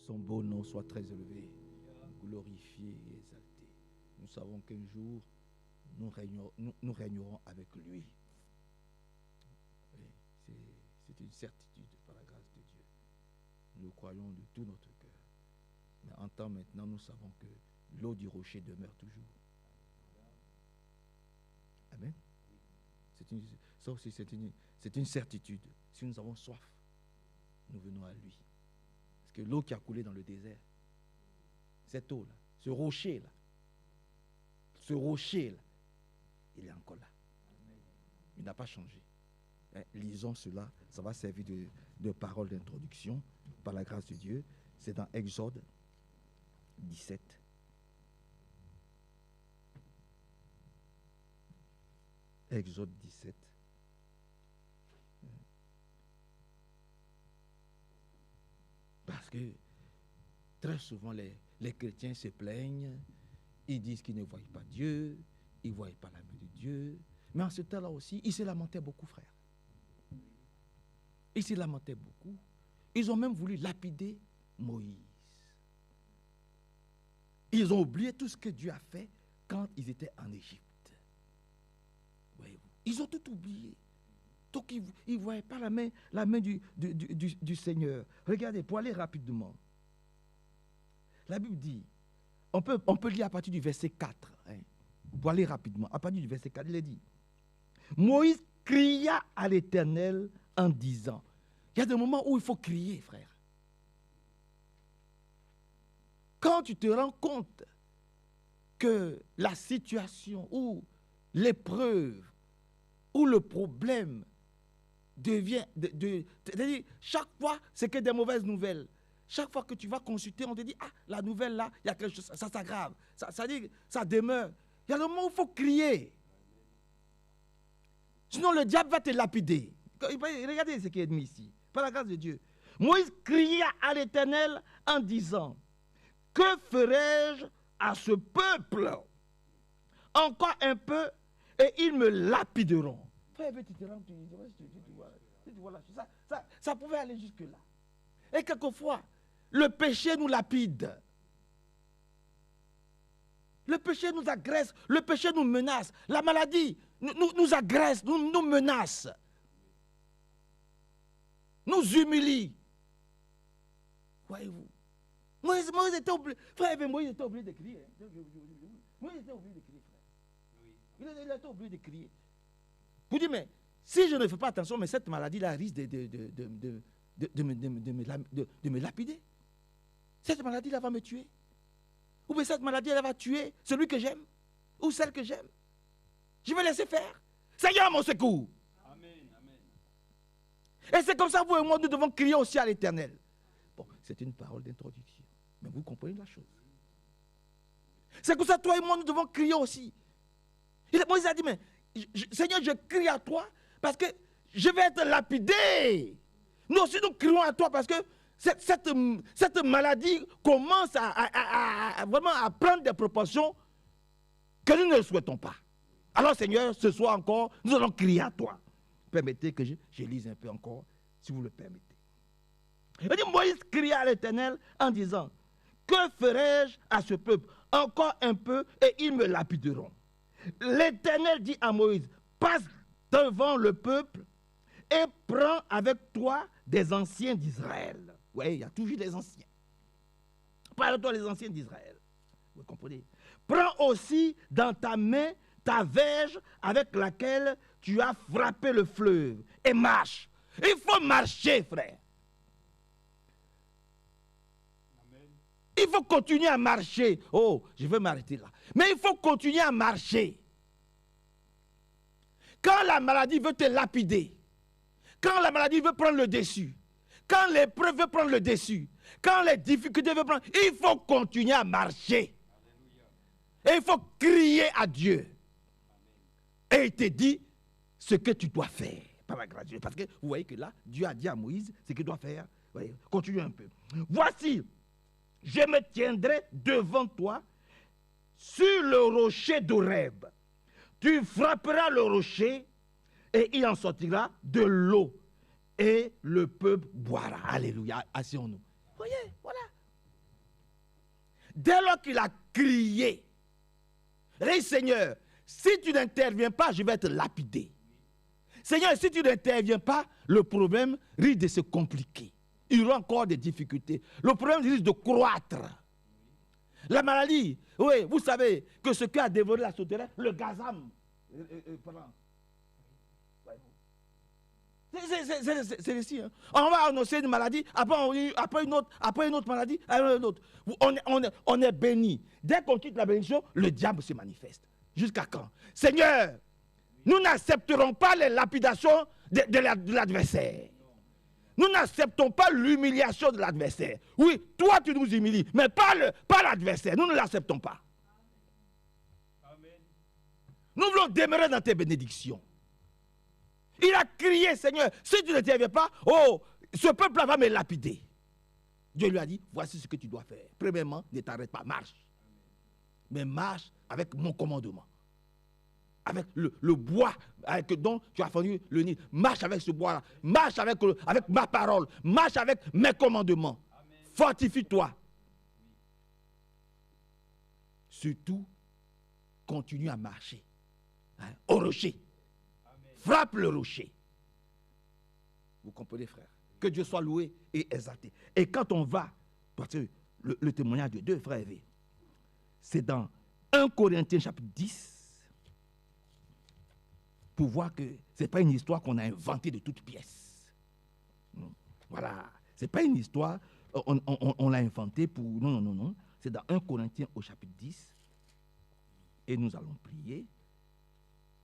son beau nom soit très élevé, glorifié et exalté. Nous savons qu'un jour, nous régnerons avec lui. C'est une certitude par la grâce de Dieu. Nous croyons de tout notre cœur. Mais en temps maintenant, nous savons que l'eau du rocher demeure toujours. Amen. Ça aussi, c'est une certitude. Si nous avons soif, nous venons à lui. Parce que l'eau qui a coulé dans le désert, cette eau-là, ce rocher-là, il est encore là. Il n'a pas changé. Lisons cela, ça va servir de parole d'introduction par la grâce de Dieu. C'est dans Exode 17. Exode 17. Parce que très souvent les chrétiens se plaignent, ils disent qu'ils ne voient pas Dieu, ils ne voient pas la main de Dieu. Mais en ce temps-là aussi, ils se lamentaient beaucoup, frère. Ils se lamentaient beaucoup. Ils ont même voulu lapider Moïse. Ils ont oublié tout ce que Dieu a fait quand ils étaient en Égypte. Voyez-vous, ils ont tout oublié. Donc ils ne voyaient pas la main du Seigneur. Regardez, pour aller rapidement. La Bible dit, on peut lire à partir du verset 4. Pour aller rapidement, à partir du verset 4, il est dit, Moïse cria à l'Éternel en disant, il y a des moments où il faut crier, frère. Quand tu te rends compte que la situation ou l'épreuve ou le problème devient... c'est-à-dire, chaque fois, c'est que des mauvaises nouvelles. Chaque fois que tu vas consulter, on te dit, ah, la nouvelle là, il y a quelque chose, ça s'aggrave, ça demeure. Il y a le moment où il faut crier. Sinon, le diable va te lapider. Regardez ce qui est mis ici, par la grâce de Dieu. Moïse cria à l'Éternel en disant, que ferai-je à ce peuple? Encore un peu et ils me lapideront. Frère, tu te rends, ça pouvait aller jusque-là. Et quelquefois, le péché nous lapide. Le péché nous agresse, le péché nous menace. La maladie nous agresse, nous menace. Nous humilie. Voyez-vous. Moïse était obligé. Frère, Moïse était obligé de crier. Moïse était obligé de crier, frère. Il était obligé de crier. Vous dites, mais si je ne fais pas attention, mais cette maladie-là risque de me lapider. Cette maladie-là va me tuer. Ou bien cette maladie-là va tuer celui que j'aime. Ou celle que j'aime. Je vais laisser faire. Seigneur, mon secours. Amen, amen. Et c'est comme ça, vous et moi, nous devons crier aussi à l'Éternel. Bon, c'est une parole d'introduction. Mais vous comprenez la chose. C'est comme ça, toi et moi, nous devons crier aussi. Moïse a dit, mais Seigneur, je crie à toi parce que je vais être lapidé. Nous aussi, nous crions à toi parce que cette maladie commence vraiment à prendre des proportions que nous ne souhaitons pas. Alors, Seigneur, ce soir encore, nous allons crier à toi. Permettez que je lise un peu encore, si vous le permettez. Il dit, Moïse cria à l'Éternel en disant, que ferai-je à ce peuple? Encore un peu et ils me lapideront. L'Éternel dit à Moïse, passe devant le peuple et prends avec toi des anciens d'Israël. Oui, il y a toujours des anciens. Parle-toi des anciens d'Israël. Vous comprenez? Prends aussi dans ta main ta verge avec laquelle tu as frappé le fleuve et marche. Il faut marcher, frère. Amen. Il faut continuer à marcher. Oh, je vais m'arrêter là. Mais il faut continuer à marcher. Quand la maladie veut te lapider, quand la maladie veut prendre le dessus, quand l'épreuve veut prendre le dessus, quand les difficultés veulent prendre, il faut continuer à marcher. Alléluia. Et il faut crier à Dieu. Amen. Et il te dit ce que tu dois faire par la grâce de Dieu. Parce que vous voyez que là, Dieu a dit à Moïse ce qu'il doit faire. Voyez, continuez un peu. Voici, je me tiendrai devant toi sur le rocher d'Horeb. Tu frapperas le rocher et il en sortira de l'eau. Et le peuple boira. Alléluia. Asseyons-nous. Voyez, voilà. dès lors qu'il a crié, il dit, Seigneur, si tu n'interviens pas, je vais être lapidé. Seigneur, si tu n'interviens pas, le problème risque de se compliquer. Il y aura encore des difficultés. Le problème risque de croître. La maladie, oui, vous savez que ce qui a dévoré la sauterelle, le gazam. C'est ici. Hein. On va annoncer une maladie, après une autre maladie, après une autre. On est béni. Dès qu'on quitte la bénédiction, le diable se manifeste. Jusqu'à quand? Seigneur, nous n'accepterons pas les lapidations de l'adversaire. Nous n'acceptons pas l'humiliation de l'adversaire. Oui, toi tu nous humilies, mais pas l'adversaire. Nous ne l'acceptons pas. Amen. Nous voulons demeurer dans tes bénédictions. Il a crié, Seigneur, si tu ne t'interviens pas, oh, ce peuple va me lapider. Dieu lui a dit, voici ce que tu dois faire. Premièrement, ne t'arrête pas, marche. Mais marche avec mon commandement. Avec le bois dont tu as fondu le nid. Marche avec ce bois-là. Marche avec ma parole. Marche avec mes commandements. Fortifie-toi. Surtout, continue à marcher. Hein, au rocher. Frappe le rocher. Vous comprenez, frère? Que Dieu soit loué et exalté. Et quand on va, parce que le témoignage de deux frères, c'est dans 1 Corinthiens chapitre 10, pour voir que ce n'est pas une histoire qu'on a inventée de toutes pièces. Voilà. Ce n'est pas une histoire, on l'a inventée pour... Non. C'est dans 1 Corinthiens au chapitre 10. Et nous allons prier.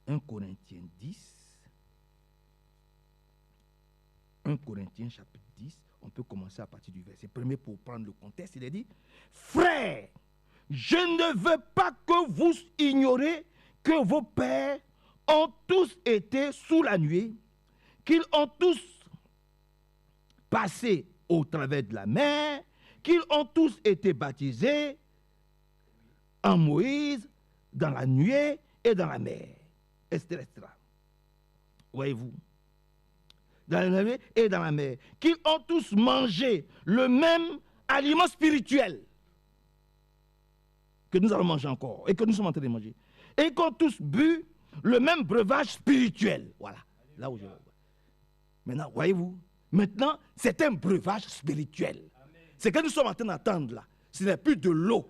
1 Corinthiens 10. 1 Corinthiens chapitre 10. On peut commencer à partir du verset 1er pour prendre le contexte. Il est dit, frères, je ne veux pas que vous ignorez que vos pères ont tous été sous la nuée, qu'ils ont tous passé au travers de la mer, qu'ils ont tous été baptisés en Moïse, dans la nuée et dans la mer, etc. Voyez-vous? Dans la nuée et dans la mer, qu'ils ont tous mangé le même aliment spirituel que nous allons manger encore et que nous sommes en train de manger, et qu'ils ont tous bu le même breuvage spirituel. Voilà. Là où je... Maintenant, voyez-vous, maintenant, c'est un breuvage spirituel. Ce que nous sommes en train d'entendre là, ce n'est plus de l'eau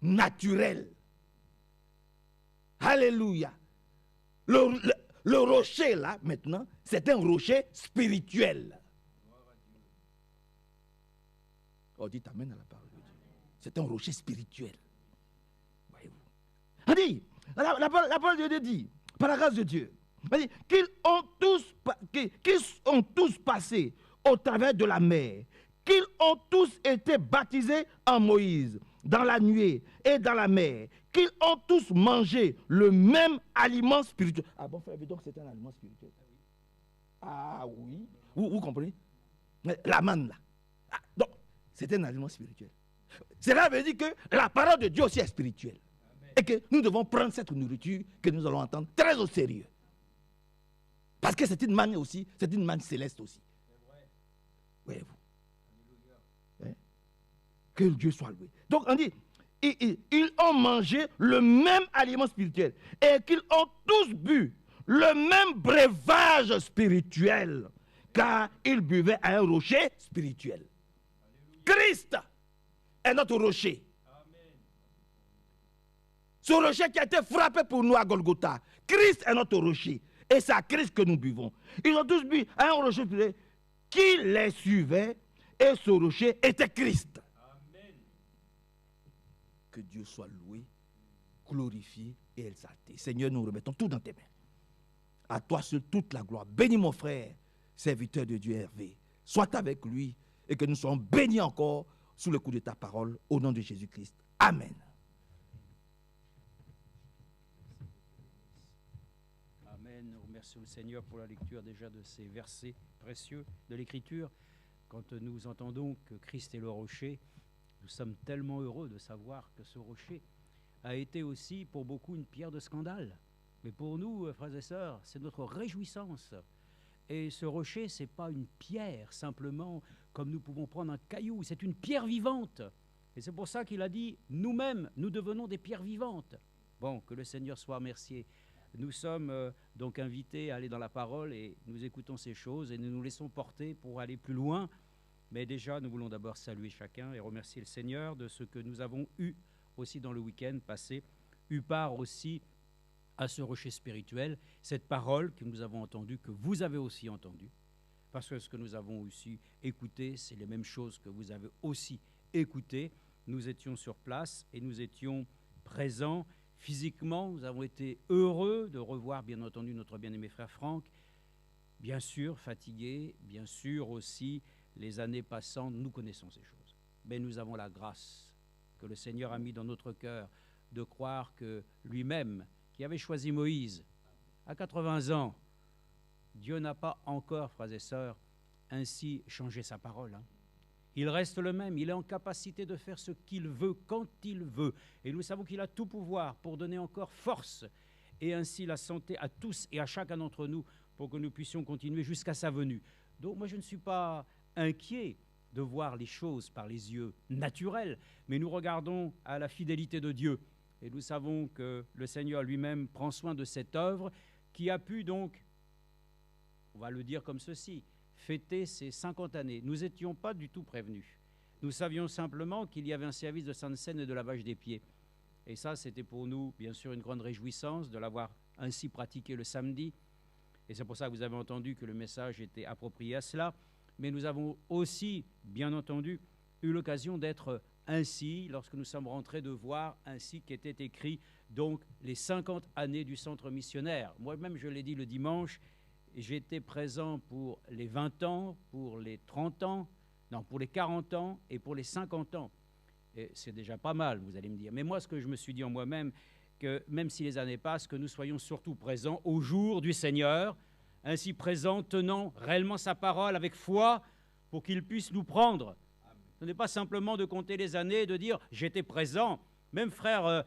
naturelle. Alléluia. Le rocher là, maintenant, c'est un rocher spirituel. Oh, dites amen à la parole de Dieu. C'est un rocher spirituel. Voyez-vous. On dit, la parole de Dieu dit, par la grâce de Dieu, qu'ils ont tous passé au travers de la mer, qu'ils ont tous été baptisés en Moïse, dans la nuée et dans la mer, qu'ils ont tous mangé le même aliment spirituel. Ah bon, frère, donc c'est un aliment spirituel. Ah oui, vous comprenez? La manne là. Ah, donc, c'est un aliment spirituel. Cela veut dire que la parole de Dieu aussi est spirituelle. Et que nous devons prendre cette nourriture que nous allons entendre très au sérieux. Parce que c'est une manne aussi, c'est une manne céleste aussi. Voyez-vous. Hein? Que Dieu soit loué. Donc on dit, ils ont mangé le même aliment spirituel et qu'ils ont tous bu le même breuvage spirituel, car ils buvaient à un rocher spirituel. Christ est notre rocher. Ce rocher qui a été frappé pour nous à Golgotha. Christ est notre rocher. Et c'est à Christ que nous buvons. Ils ont tous bu à un rocher qui les suivait. Et ce rocher était Christ. Amen. Que Dieu soit loué, glorifié et exalté. Seigneur, nous remettons tout dans tes mains. À toi seul toute la gloire. Bénis mon frère, serviteur de Dieu Hervé. Sois avec lui et que nous soyons bénis encore sous le coup de ta parole. Au nom de Jésus-Christ. Amen. Nous remercions le Seigneur pour la lecture déjà de ces versets précieux de l'Écriture. Quand nous entendons que Christ est le rocher, nous sommes tellement heureux de savoir que ce rocher a été aussi pour beaucoup une pierre de scandale. Mais pour nous, frères et sœurs, c'est notre réjouissance. Et ce rocher, ce n'est pas une pierre simplement comme nous pouvons prendre un caillou, c'est une pierre vivante Et c'est pour ça qu'il a dit, nous-mêmes, nous devenons des pierres vivantes. Bon, que le Seigneur soit remercié. Nous sommes donc invités à aller dans la parole et nous écoutons ces choses et nous nous laissons porter pour aller plus loin. Mais déjà, nous voulons d'abord saluer chacun et remercier le Seigneur de ce que nous avons eu aussi dans le week-end passé, eu part aussi à ce rocher spirituel, cette parole que nous avons entendue, que vous avez aussi entendue, parce que ce que nous avons aussi écouté, c'est les mêmes choses que vous avez aussi écoutées. Nous étions sur place et nous étions présents. Physiquement, nous avons été heureux de revoir, bien entendu, notre bien-aimé frère Franck. Bien sûr, fatigué, bien sûr aussi, les années passant, nous connaissons ces choses. Mais nous avons la grâce que le Seigneur a mis dans notre cœur de croire que lui-même, qui avait choisi Moïse à 80 ans, Dieu n'a pas encore, frères et sœurs, ainsi changé sa parole. Il reste le même, il est en capacité de faire ce qu'il veut, quand il veut. Et nous savons qu'il a tout pouvoir pour donner encore force et ainsi la santé à tous et à chacun d'entre nous pour que nous puissions continuer jusqu'à sa venue. Donc moi je ne suis pas inquiet de voir les choses par les yeux naturels, mais nous regardons à la fidélité de Dieu. Et nous savons que le Seigneur lui-même prend soin de cette œuvre qui a pu donc, on va le dire comme ceci, fêter ses 50 années. Nous n'étions pas du tout prévenus. Nous savions simplement qu'il y avait un service de Sainte Seine et de lavage des pieds. Et ça, c'était pour nous, bien sûr, une grande réjouissance de l'avoir ainsi pratiqué le samedi. Et c'est pour ça que vous avez entendu que le message était approprié à cela. Mais nous avons aussi, bien entendu, eu l'occasion d'être ainsi, lorsque nous sommes rentrés, de voir ainsi qu'était écrit donc les 50 années du centre missionnaire. Moi-même, je l'ai dit le dimanche, j'étais présent pour les 20 ans, pour les 30 ans, non, pour les 40 ans et pour les 50 ans. Et c'est déjà pas mal, vous allez me dire. Mais moi, ce que je me suis dit en moi-même, que même si les années passent, que nous soyons surtout présents au jour du Seigneur, ainsi présents, tenant réellement sa parole avec foi pour qu'il puisse nous prendre. Ce n'est pas simplement de compter les années et de dire « j'étais présent ». Même frère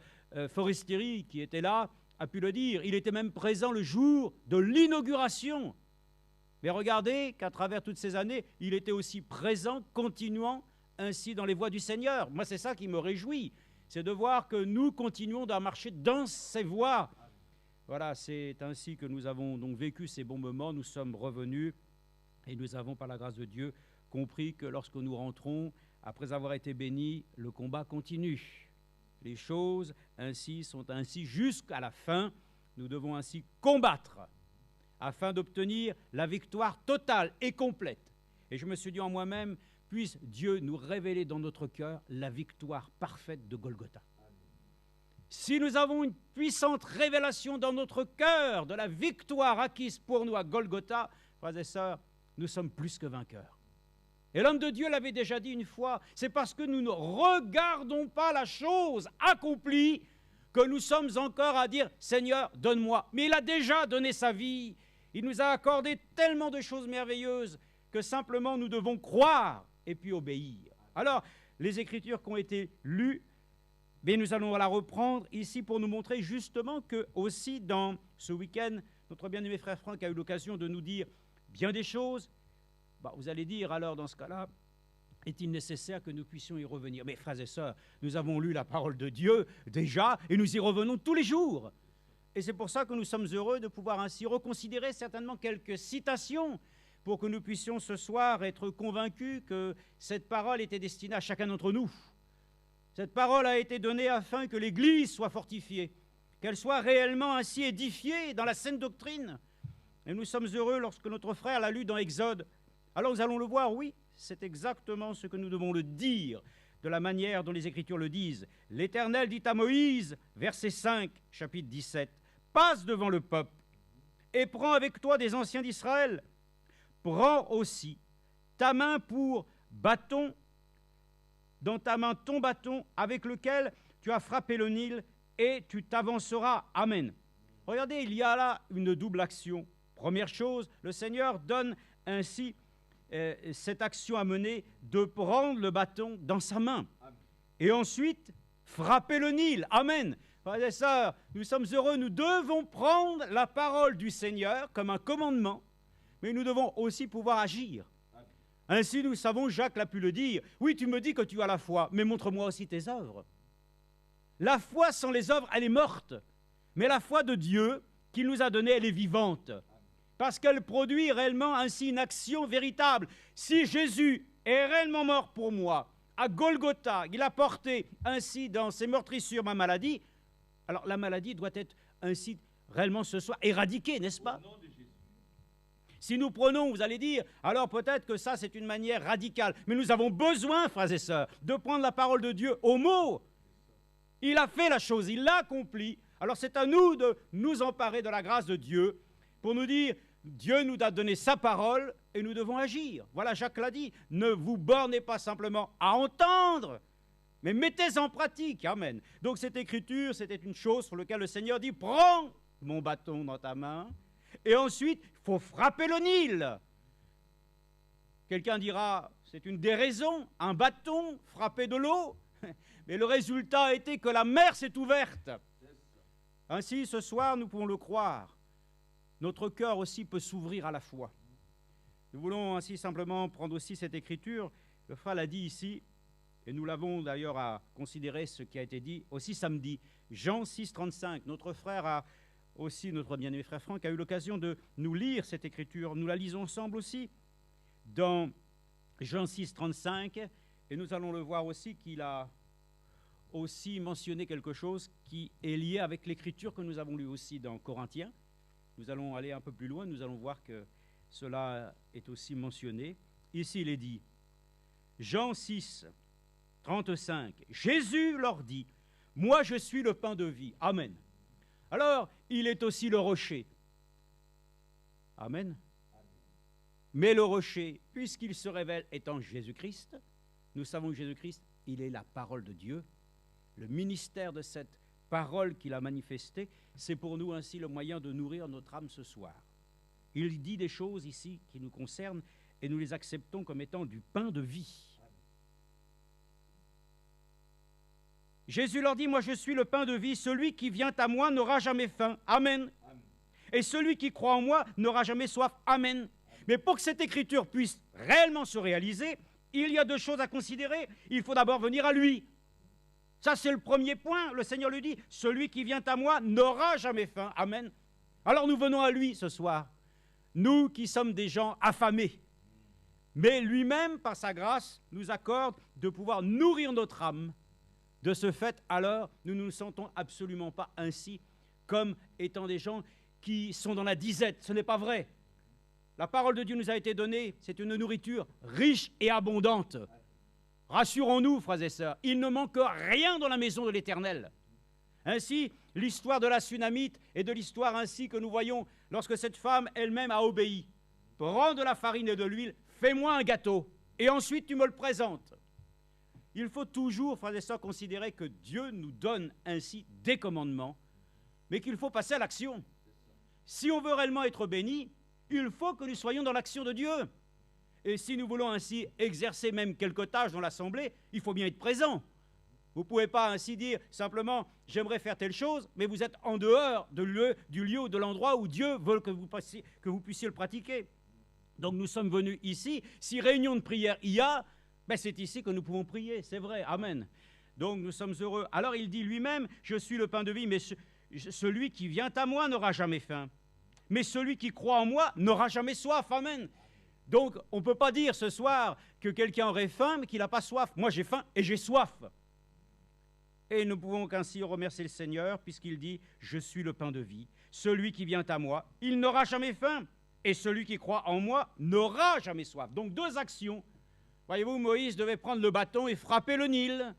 Forestieri, qui était là, a pu le dire. Il était même présent le jour de l'inauguration. Mais regardez qu'à travers toutes ces années, il était aussi présent, continuant ainsi dans les voies du Seigneur. Moi, c'est ça qui me réjouit. C'est de voir que nous continuons à marcher dans ces voies. Voilà, c'est ainsi que nous avons donc vécu ces bons moments. Nous sommes revenus et nous avons, par la grâce de Dieu, compris que lorsque nous rentrons, après avoir été bénis, le combat continue. Les choses ainsi sont ainsi jusqu'à la fin. Nous devons ainsi combattre afin d'obtenir la victoire totale et complète. Et je me suis dit en moi-même, puisse Dieu nous révéler dans notre cœur la victoire parfaite de Golgotha. Si nous avons une puissante révélation dans notre cœur de la victoire acquise pour nous à Golgotha, frères et sœurs, nous sommes plus que vainqueurs. Et l'homme de Dieu l'avait déjà dit une fois, c'est parce que nous ne regardons pas la chose accomplie que nous sommes encore à dire « Seigneur, donne-moi ». Mais il a déjà donné sa vie. Il nous a accordé tellement de choses merveilleuses que simplement nous devons croire et puis obéir. Alors, les Écritures qui ont été lues, mais nous allons la reprendre ici pour nous montrer justement que aussi dans ce week-end, notre bien-aimé frère Franck a eu l'occasion de nous dire bien des choses. Vous allez dire alors dans ce cas-là, est-il nécessaire que nous puissions y revenir? Mais frères et sœurs, nous avons lu la parole de Dieu déjà et nous y revenons tous les jours. Et c'est pour ça que nous sommes heureux de pouvoir ainsi reconsidérer certainement quelques citations pour que nous puissions ce soir être convaincus que cette parole était destinée à chacun d'entre nous. Cette parole a été donnée afin que l'Église soit fortifiée, qu'elle soit réellement ainsi édifiée dans la saine doctrine. Et nous sommes heureux lorsque notre frère l'a lu dans Exode. Alors nous allons le voir, oui, c'est exactement ce que nous devons le dire, de la manière dont les Écritures le disent. L'Éternel dit à Moïse, verset 5, chapitre 17, « Passe devant le peuple et prends avec toi des anciens d'Israël. Prends aussi ta main pour bâton, dans ta main ton bâton avec lequel tu as frappé le Nil et tu t'avanceras. Amen. » Regardez, il y a là une double action. Première chose, le Seigneur donne ainsi cette action à mener de prendre le bâton dans sa main. Amen. Et ensuite, frapper le Nil. Amen. Frères et sœurs, nous sommes heureux, nous devons prendre la parole du Seigneur comme un commandement, mais nous devons aussi pouvoir agir. Amen. Ainsi, nous savons, Jacques l'a pu le dire, oui, tu me dis que tu as la foi, mais montre-moi aussi tes œuvres. La foi sans les œuvres, elle est morte. Mais la foi de Dieu qu'il nous a donnée, elle est vivante. Parce qu'elle produit réellement ainsi une action véritable. Si Jésus est réellement mort pour moi, à Golgotha, il a porté ainsi dans ses meurtrissures ma maladie, alors la maladie doit être ainsi réellement ce soir éradiquée, n'est-ce pas? Si nous prenons, vous allez dire, alors peut-être que ça c'est une manière radicale, mais nous avons besoin, frères et sœurs, de prendre la parole de Dieu au mot. Il a fait la chose, il l'a accomplie. Alors c'est à nous de nous emparer de la grâce de Dieu pour nous dire, Dieu nous a donné sa parole et nous devons agir. Voilà, Jacques l'a dit, ne vous bornez pas simplement à entendre, mais mettez en pratique. Amen. Donc cette écriture, c'était une chose sur laquelle le Seigneur dit, prends mon bâton dans ta main, et ensuite, il faut frapper le Nil. Quelqu'un dira, c'est une déraison, un bâton frapper de l'eau. Mais le résultat a été que la mer s'est ouverte. Ainsi, ce soir, nous pouvons le croire. Notre cœur aussi peut s'ouvrir à la foi. Nous voulons ainsi simplement prendre aussi cette écriture. Le frère l'a dit ici, et nous l'avons d'ailleurs à considérer ce qui a été dit aussi samedi. Jean 6, 35. Notre frère a aussi, notre bien-aimé frère Franck, a eu l'occasion de nous lire cette écriture. Nous la lisons ensemble aussi dans Jean 6, 35. Et nous allons le voir aussi qu'il a aussi mentionné quelque chose qui est lié avec l'écriture que nous avons lue aussi dans Corinthiens. Nous allons aller un peu plus loin, nous allons voir que cela est aussi mentionné. Ici, il est dit, Jean 6, 35, Jésus leur dit, « Moi, je suis le pain de vie. » Amen. Alors, il est aussi le rocher. Amen. Mais le rocher, puisqu'il se révèle étant Jésus-Christ, nous savons que Jésus-Christ, il est la parole de Dieu. Le ministère de cette parole qu'il a manifestée, c'est pour nous ainsi le moyen de nourrir notre âme ce soir. Il dit des choses ici qui nous concernent et nous les acceptons comme étant du pain de vie. Jésus leur dit, « Moi je suis le pain de vie, celui qui vient à moi n'aura jamais faim. » Amen. Amen. Et celui qui croit en moi n'aura jamais soif. Amen. Mais pour que cette écriture puisse réellement se réaliser, il y a deux choses à considérer. Il faut d'abord venir à lui. Ça, c'est le premier point. Le Seigneur lui dit, « Celui qui vient à moi n'aura jamais faim. » Amen. Alors nous venons à lui ce soir. Nous qui sommes des gens affamés. Mais lui-même, par sa grâce, nous accorde de pouvoir nourrir notre âme. De ce fait, alors, nous ne nous sentons absolument pas ainsi comme étant des gens qui sont dans la disette. Ce n'est pas vrai. La parole de Dieu nous a été donnée, c'est une nourriture riche et abondante. Rassurons-nous, frères et sœurs, il ne manque rien dans la maison de l'Éternel. Ainsi, l'histoire de la Sunamite et de l'histoire ainsi que nous voyons lorsque cette femme elle-même a obéi. Prends de la farine et de l'huile, fais-moi un gâteau, et ensuite tu me le présentes. Il faut toujours, frères et sœurs, considérer que Dieu nous donne ainsi des commandements, mais qu'il faut passer à l'action. Si on veut réellement être béni, il faut que nous soyons dans l'action de Dieu. Et si nous voulons ainsi exercer même quelques tâches dans l'Assemblée, il faut bien être présent. Vous ne pouvez pas ainsi dire simplement « j'aimerais faire telle chose », mais vous êtes en dehors du lieu ou de l'endroit où Dieu veut que vous puissiez le pratiquer. Donc nous sommes venus ici. Si réunion de prière il y a, ben c'est ici que nous pouvons prier, c'est vrai, amen. Donc nous sommes heureux. Alors il dit lui-même, je suis le pain de vie, mais celui qui vient à moi n'aura jamais faim. Mais celui qui croit en moi n'aura jamais soif, amen. Donc on ne peut pas dire ce soir que quelqu'un aurait faim, mais qu'il n'a pas soif. Moi j'ai faim et j'ai soif. Et nous pouvons qu'ainsi remercier le Seigneur, puisqu'il dit, je suis le pain de vie. Celui qui vient à moi, il n'aura jamais faim. Et celui qui croit en moi n'aura jamais soif. Donc deux actions. Voyez-vous, Moïse devait prendre le bâton et frapper le Nil.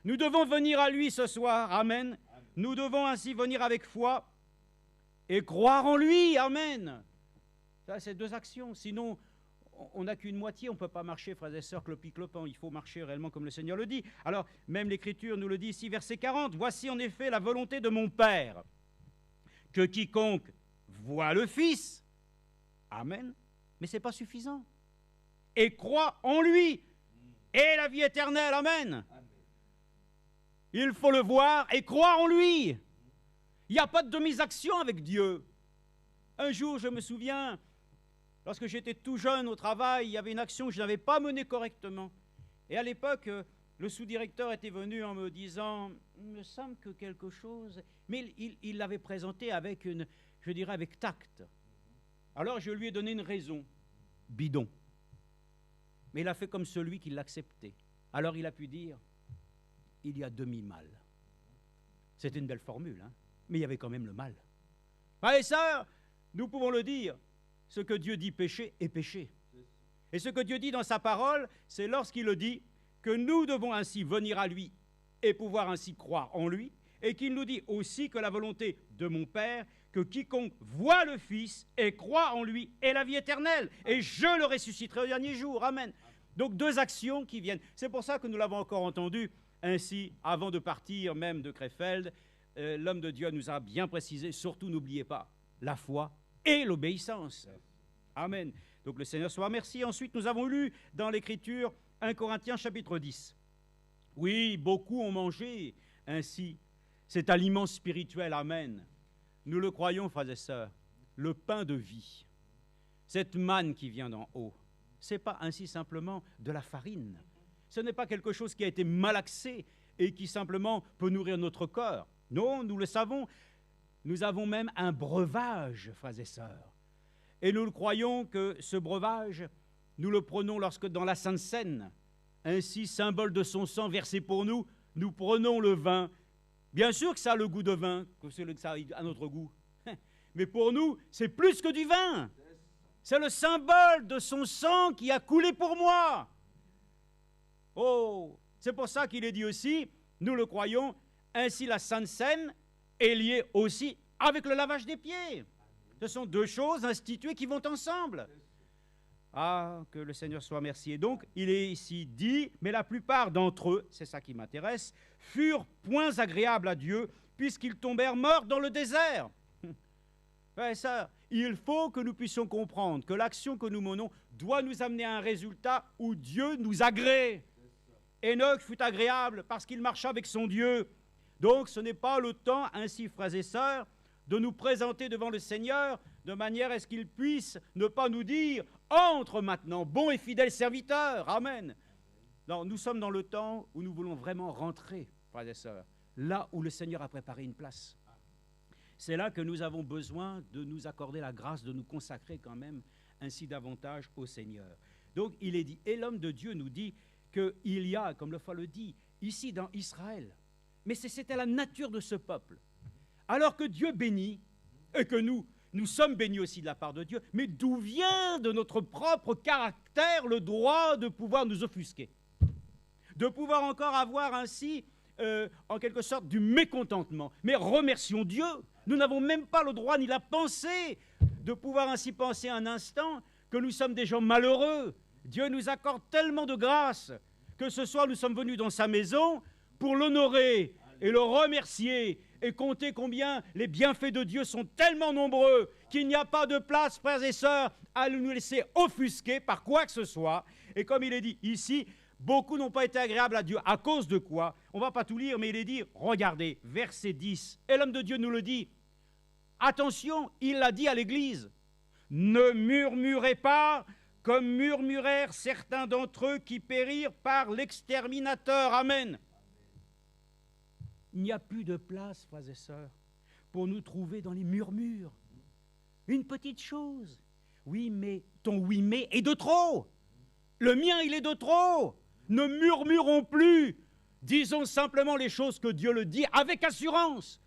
Nous devons venir à lui ce soir, amen. Nous devons ainsi venir avec foi et croire en lui, amen. Ça, c'est deux actions. Sinon, on n'a qu'une moitié, on ne peut pas marcher, frères et sœurs, clopi-clopant. Il faut marcher réellement comme le Seigneur le dit. Alors, même l'Écriture nous le dit ici, verset 40. « Voici en effet la volonté de mon Père, que quiconque voit le Fils, amen, mais ce n'est pas suffisant, et croit en lui, et la vie éternelle, amen. Il faut le voir et croire en lui. Il n'y a pas de demi-action avec Dieu. Un jour, je me souviens, Lorsque j'étais tout jeune au travail, il y avait une action que je n'avais pas menée correctement. Et à l'époque, le sous-directeur était venu en me disant « Il me semble que quelque chose… » Mais il l'avait présenté avec je dirais avec tact. Alors je lui ai donné une raison. Bidon. Mais il a fait comme celui qui l'acceptait. Alors il a pu dire « Il y a demi-mal. » C'était une belle formule, hein, mais il y avait quand même le mal. Frères et sœurs, nous pouvons le dire, ce que Dieu dit péché est péché. Et ce que Dieu dit dans sa parole, c'est lorsqu'il le dit que nous devons ainsi venir à lui et pouvoir ainsi croire en lui, et qu'il nous dit aussi que la volonté de mon Père, que quiconque voit le Fils et croit en lui est la vie éternelle, et je le ressusciterai au dernier jour. Amen. Donc deux actions qui viennent. C'est pour ça que nous l'avons encore entendu. Ainsi, avant de partir même de Krefeld, l'homme de Dieu nous a bien précisé, surtout n'oubliez pas, la foi et l'obéissance. Amen. Donc le Seigneur soit remercié. Ensuite, nous avons lu dans l'Écriture 1 Corinthiens chapitre 10. Oui, beaucoup ont mangé ainsi cet aliment spirituel. Amen. Nous le croyons, frères et sœurs, le pain de vie, cette manne qui vient d'en haut, ce n'est pas ainsi simplement de la farine. Ce n'est pas quelque chose qui a été malaxé et qui simplement peut nourrir notre corps. Non, nous le savons, nous avons même un breuvage, frères et sœurs. Et nous le croyons que ce breuvage, nous le prenons lorsque dans la Sainte Seine, ainsi symbole de son sang versé pour nous, nous prenons le vin. Bien sûr que ça a le goût de vin, que ça a notre goût. Mais pour nous, c'est plus que du vin. C'est le symbole de son sang qui a coulé pour moi. Oh, c'est pour ça qu'il est dit aussi, nous le croyons, ainsi la Sainte Seine est liée aussi avec le lavage des pieds. Ce sont deux choses instituées qui vont ensemble. Ah, que le Seigneur soit remercié. Donc, il est ici dit, mais la plupart d'entre eux, c'est ça qui m'intéresse, furent point agréables à Dieu, puisqu'ils tombèrent morts dans le désert. Ouais, ça, il faut que nous puissions comprendre que l'action que nous menons doit nous amener à un résultat où Dieu nous agrée. Enoch fut agréable parce qu'il marcha avec son Dieu. Donc, ce n'est pas le temps, ainsi, frères et sœurs, de nous présenter devant le Seigneur de manière à ce qu'il puisse ne pas nous dire « Entre maintenant, bon et fidèle serviteur. » Amen. Non, nous sommes dans le temps où nous voulons vraiment rentrer, frères et sœurs, là où le Seigneur a préparé une place. C'est là que nous avons besoin de nous accorder la grâce de nous consacrer quand même ainsi davantage au Seigneur. Donc, il est dit, et l'homme de Dieu nous dit qu'il y a, comme le foi le dit, ici dans Israël, mais c'était la nature de ce peuple. Alors que Dieu bénit, et que nous sommes bénis aussi de la part de Dieu, mais d'où vient de notre propre caractère le droit de pouvoir nous offusquer, de pouvoir encore avoir ainsi, en quelque sorte, du mécontentement. Mais remercions Dieu, nous n'avons même pas le droit ni la pensée de pouvoir ainsi penser un instant que nous sommes des gens malheureux. Dieu nous accorde tellement de grâce que ce soir nous sommes venus dans sa maison pour l'honorer et le remercier et compter combien les bienfaits de Dieu sont tellement nombreux qu'il n'y a pas de place, frères et sœurs, à nous laisser offusquer par quoi que ce soit. Et comme il est dit ici, beaucoup n'ont pas été agréables à Dieu. À cause de quoi? On ne va pas tout lire, mais il est dit, regardez, verset 10, et l'homme de Dieu nous le dit. Attention, il l'a dit à l'Église. Ne murmurez pas comme murmurèrent certains d'entre eux qui périrent par l'exterminateur. Amen. Il n'y a plus de place, frères et sœurs, pour nous trouver dans les murmures. Une petite chose. Oui, mais ton oui, mais est de trop. Le mien, il est de trop. Ne murmurons plus. Disons simplement les choses que Dieu le dit avec assurance.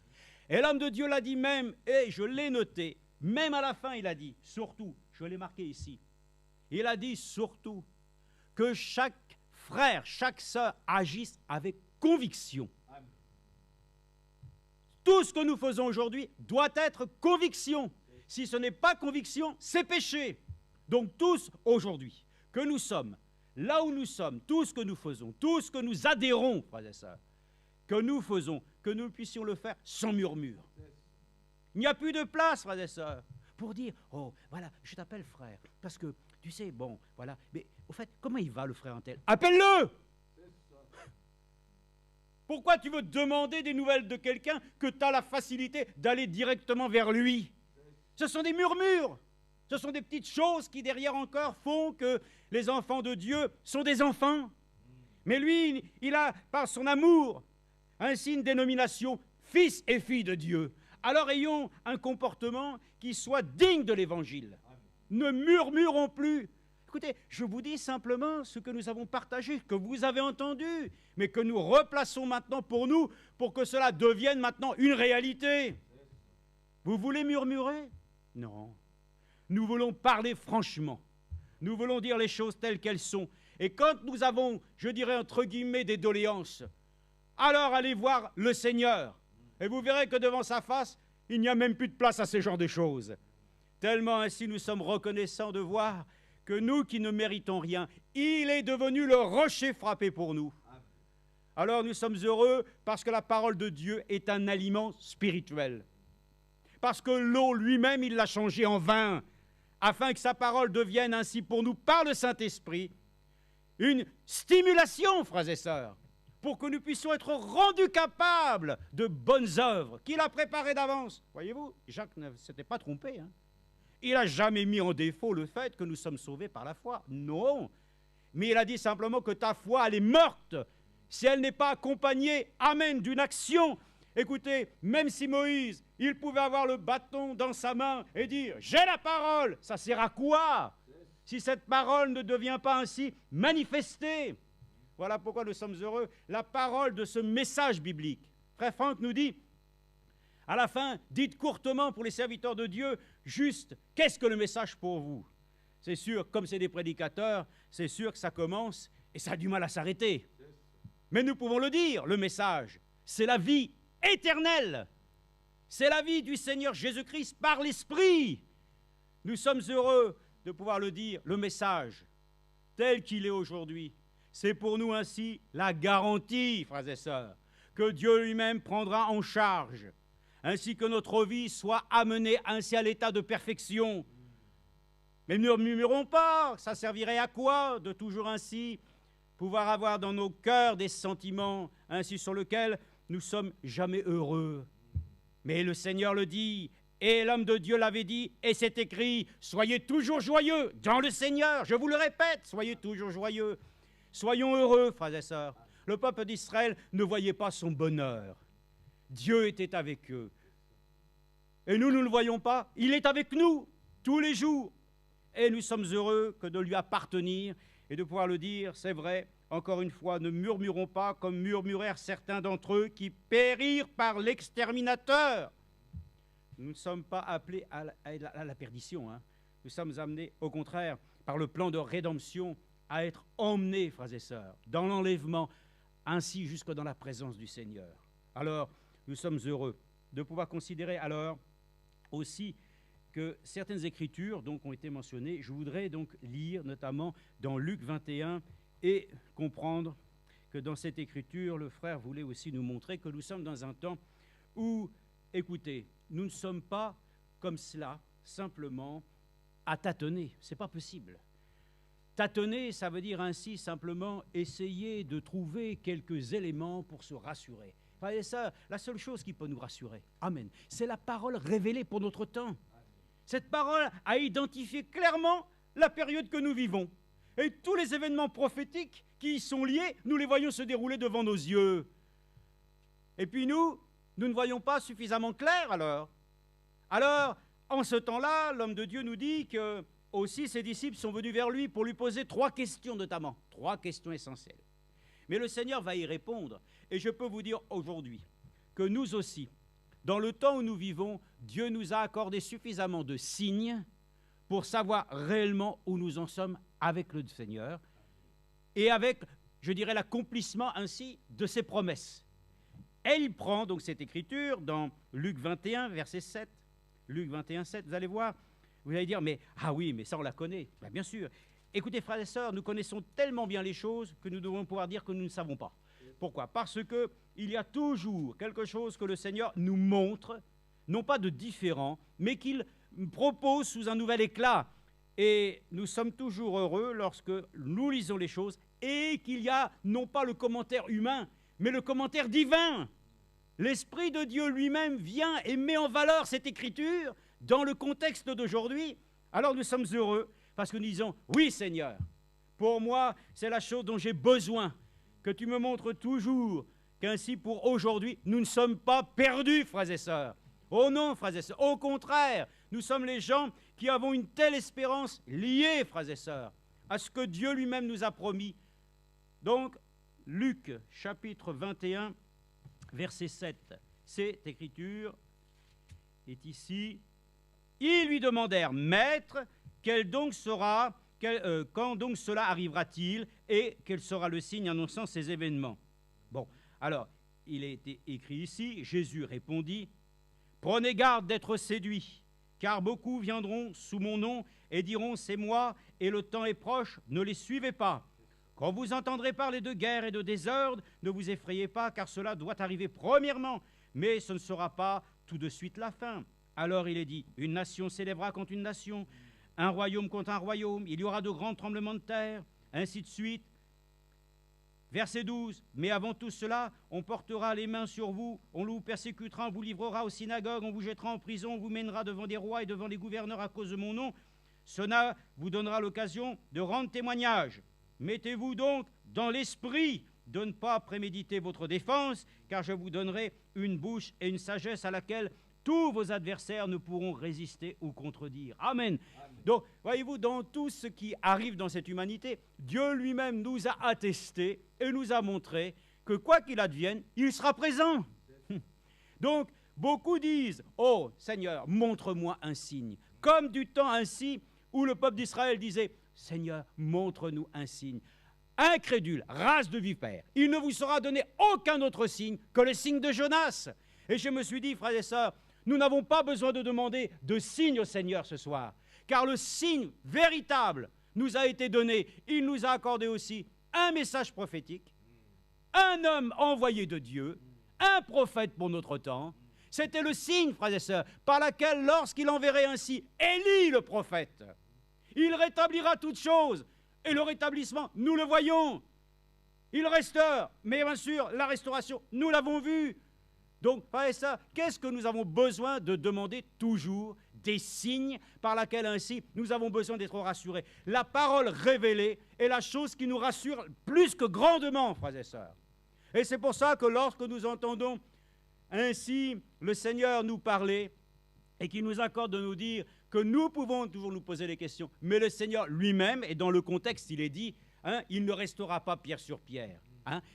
Et l'homme de Dieu l'a dit même, et je l'ai noté, même à la fin, il a dit, surtout, je l'ai marqué ici, il a dit surtout que chaque frère, chaque sœur agisse avec conviction. Tout ce que nous faisons aujourd'hui doit être conviction. Si ce n'est pas conviction, c'est péché. Donc tous aujourd'hui, que nous sommes, là où nous sommes, tout ce que nous faisons, tout ce que nous adhérons, frères et sœurs, que nous faisons, que nous puissions le faire sans murmure. Il n'y a plus de place, frères et sœurs, pour dire, oh, voilà, je t'appelle frère, parce que, tu sais, bon, voilà, mais au fait, comment il va le frère un tel? Appelle-le! Pourquoi tu veux demander des nouvelles de quelqu'un que tu as la facilité d'aller directement vers lui? Ce sont des murmures. Ce sont des petites choses qui, derrière encore, font que les enfants de Dieu sont des enfants. Mais lui, il a, par son amour, ainsi une dénomination fils et filles de Dieu. Alors ayons un comportement qui soit digne de l'Évangile. Ne murmurons plus. Écoutez, je vous dis simplement ce que nous avons partagé, que vous avez entendu, mais que nous replaçons maintenant pour nous, pour que cela devienne maintenant une réalité. Vous voulez murmurer? Non. Nous voulons parler franchement. Nous voulons dire les choses telles qu'elles sont. Et quand nous avons, je dirais entre guillemets, des doléances, alors allez voir le Seigneur. Et vous verrez que devant sa face, il n'y a même plus de place à ce genre de choses. Tellement ainsi nous sommes reconnaissants de voir que nous qui ne méritons rien, il est devenu le rocher frappé pour nous. Alors nous sommes heureux parce que la parole de Dieu est un aliment spirituel. Parce que l'eau lui-même, il l'a changée en vin, afin que sa parole devienne ainsi pour nous, par le Saint-Esprit, une stimulation, frères et sœurs, pour que nous puissions être rendus capables de bonnes œuvres qu'il a préparées d'avance. Voyez-vous, Jacques ne s'était pas trompé. Il n'a jamais mis en défaut le fait que nous sommes sauvés par la foi. Non. Mais il a dit simplement que ta foi, elle est morte si elle n'est pas accompagnée, amen, d'une action. Écoutez, même si Moïse, il pouvait avoir le bâton dans sa main et dire « J'ai la parole », ça sert à quoi si cette parole ne devient pas ainsi manifestée? Voilà pourquoi nous sommes heureux. La parole de ce message biblique. Frère Franck nous dit, à la fin, dites courtement pour les serviteurs de Dieu, juste, qu'est-ce que le message pour vous? C'est sûr, comme c'est des prédicateurs, c'est sûr que ça commence et ça a du mal à s'arrêter. Mais nous pouvons le dire, le message, c'est la vie éternelle. C'est la vie du Seigneur Jésus-Christ par l'Esprit. Nous sommes heureux de pouvoir le dire, le message, tel qu'il est aujourd'hui. C'est pour nous ainsi la garantie, frères et sœurs, que Dieu lui-même prendra en charge, ainsi que notre vie soit amenée ainsi à l'état de perfection. Mais ne murmurons pas, ça servirait à quoi de toujours ainsi pouvoir avoir dans nos cœurs des sentiments ainsi sur lesquels nous sommes jamais heureux. Mais le Seigneur le dit, et l'homme de Dieu l'avait dit, et c'est écrit, soyez toujours joyeux dans le Seigneur. Je vous le répète, soyez toujours joyeux. Soyons heureux, frères et sœurs. Le peuple d'Israël ne voyait pas son bonheur. Dieu était avec eux. Et nous ne le voyons pas. Il est avec nous tous les jours. Et nous sommes heureux que de lui appartenir et de pouvoir le dire, c'est vrai, encore une fois, ne murmurons pas comme murmurèrent certains d'entre eux qui périrent par l'exterminateur. Nous ne sommes pas appelés à la perdition. Nous sommes amenés, au contraire, par le plan de rédemption, à être emmenés, frères et sœurs, dans l'enlèvement, ainsi jusque dans la présence du Seigneur. Alors, nous sommes heureux de pouvoir considérer alors aussi que certaines écritures donc ont été mentionnées. Je voudrais donc lire notamment dans Luc 21 et comprendre que dans cette écriture, le frère voulait aussi nous montrer que nous sommes dans un temps où, écoutez, nous ne sommes pas comme cela, simplement à tâtonner. Ce n'est pas possible. Tâtonner, ça veut dire ainsi simplement essayer de trouver quelques éléments pour se rassurer. Et ça, la seule chose qui peut nous rassurer, amen, c'est la parole révélée pour notre temps. Cette parole a identifié clairement la période que nous vivons. Et tous les événements prophétiques qui y sont liés, nous les voyons se dérouler devant nos yeux. Et puis nous ne voyons pas suffisamment clair alors. Alors, en ce temps-là, l'homme de Dieu nous dit que aussi ses disciples sont venus vers lui pour lui poser 3 questions notamment, 3 questions essentielles. Mais le Seigneur va y répondre. Et je peux vous dire aujourd'hui que nous aussi, dans le temps où nous vivons, Dieu nous a accordé suffisamment de signes pour savoir réellement où nous en sommes avec le Seigneur et avec, je dirais, l'accomplissement ainsi de ses promesses. Et il prend donc cette écriture dans Luc 21, verset 7. Luc 21, 7, vous allez voir, vous allez dire, mais ah oui, mais ça on la connaît. Bien sûr. Écoutez, frères et sœurs, nous connaissons tellement bien les choses que nous devons pouvoir dire que nous ne savons pas. Pourquoi? Parce qu'il y a toujours quelque chose que le Seigneur nous montre, non pas de différent, mais qu'il propose sous un nouvel éclat. Et nous sommes toujours heureux lorsque nous lisons les choses et qu'il y a non pas le commentaire humain, mais le commentaire divin. L'Esprit de Dieu lui-même vient et met en valeur cette écriture dans le contexte d'aujourd'hui, Alors nous sommes heureux parce que nous disons, oui Seigneur, pour moi c'est la chose dont j'ai besoin, que tu me montres toujours qu'ainsi pour aujourd'hui, nous ne sommes pas perdus, frères et sœurs. Oh non, frères et sœurs, au contraire, nous sommes les gens qui avons une telle espérance liée, frères et sœurs, à ce que Dieu lui-même nous a promis. Donc, Luc, chapitre 21, verset 7, cette écriture est ici. Ils lui demandèrent, Maître, quand donc cela arrivera-t-il et quel sera le signe annonçant ces événements? Bon, alors, il a été écrit ici, Jésus répondit, prenez garde d'être séduits, car beaucoup viendront sous mon nom et diront, c'est moi, et le temps est proche, ne les suivez pas. Quand vous entendrez parler de guerre et de désordre, ne vous effrayez pas, car cela doit arriver premièrement, mais ce ne sera pas tout de suite la fin. Alors il est dit, une nation s'élèvera contre une nation, un royaume contre un royaume, il y aura de grands tremblements de terre, ainsi de suite. Verset 12, mais avant tout cela, on portera les mains sur vous, on vous persécutera, on vous livrera aux synagogues, on vous jettera en prison, on vous mènera devant des rois et devant les gouverneurs à cause de mon nom. Cela vous donnera l'occasion de rendre témoignage. Mettez-vous donc dans l'esprit de ne pas préméditer votre défense, car je vous donnerai une bouche et une sagesse à laquelle tous vos adversaires ne pourront résister ou contredire. Amen. Donc, voyez-vous, dans tout ce qui arrive dans cette humanité, Dieu lui-même nous a attesté et nous a montré que quoi qu'il advienne, il sera présent. Donc, beaucoup disent, oh Seigneur, montre-moi un signe. Comme du temps ainsi où le peuple d'Israël disait, Seigneur, montre-nous un signe. Incrédule, race de vipères, il ne vous sera donné aucun autre signe que le signe de Jonas. Et je me suis dit, frères et sœurs, nous n'avons pas besoin de demander de signe au Seigneur ce soir, car le signe véritable nous a été donné. Il nous a accordé aussi un message prophétique, un homme envoyé de Dieu, un prophète pour notre temps. C'était le signe, frères et sœurs, par lequel, lorsqu'il enverrait ainsi Élie le prophète, il rétablira toutes choses. Et le rétablissement, nous le voyons. Il restaure, mais bien sûr, la restauration, nous l'avons vu. Donc, frères et sœurs, qu'est-ce que nous avons besoin de demander toujours? Des signes par lesquels ainsi nous avons besoin d'être rassurés. La parole révélée est la chose qui nous rassure plus que grandement, frères et sœurs. Et c'est pour ça que lorsque nous entendons ainsi le Seigneur nous parler et qu'il nous accorde de nous dire que nous pouvons toujours nous poser des questions, mais le Seigneur lui-même, et dans le contexte il est dit, il ne restera pas pierre sur pierre.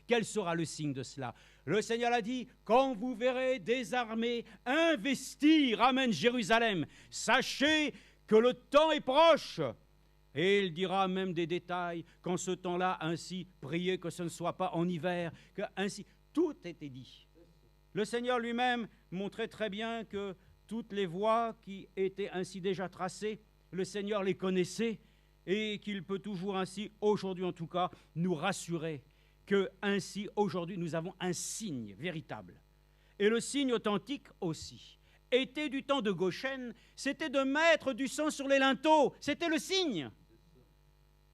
Quel sera le signe de cela? Le Seigneur a dit, quand vous verrez des armées investir, amen, Jérusalem, sachez que le temps est proche. Et il dira même des détails, qu'en ce temps-là, ainsi, priez que ce ne soit pas en hiver, que ainsi, tout était dit. Le Seigneur lui-même montrait très bien que toutes les voies qui étaient ainsi déjà tracées, le Seigneur les connaissait et qu'il peut toujours ainsi, aujourd'hui en tout cas, nous rassurer que ainsi, aujourd'hui, nous avons un signe véritable. Et le signe authentique aussi était du temps de Goshen, c'était de mettre du sang sur les linteaux, c'était le signe.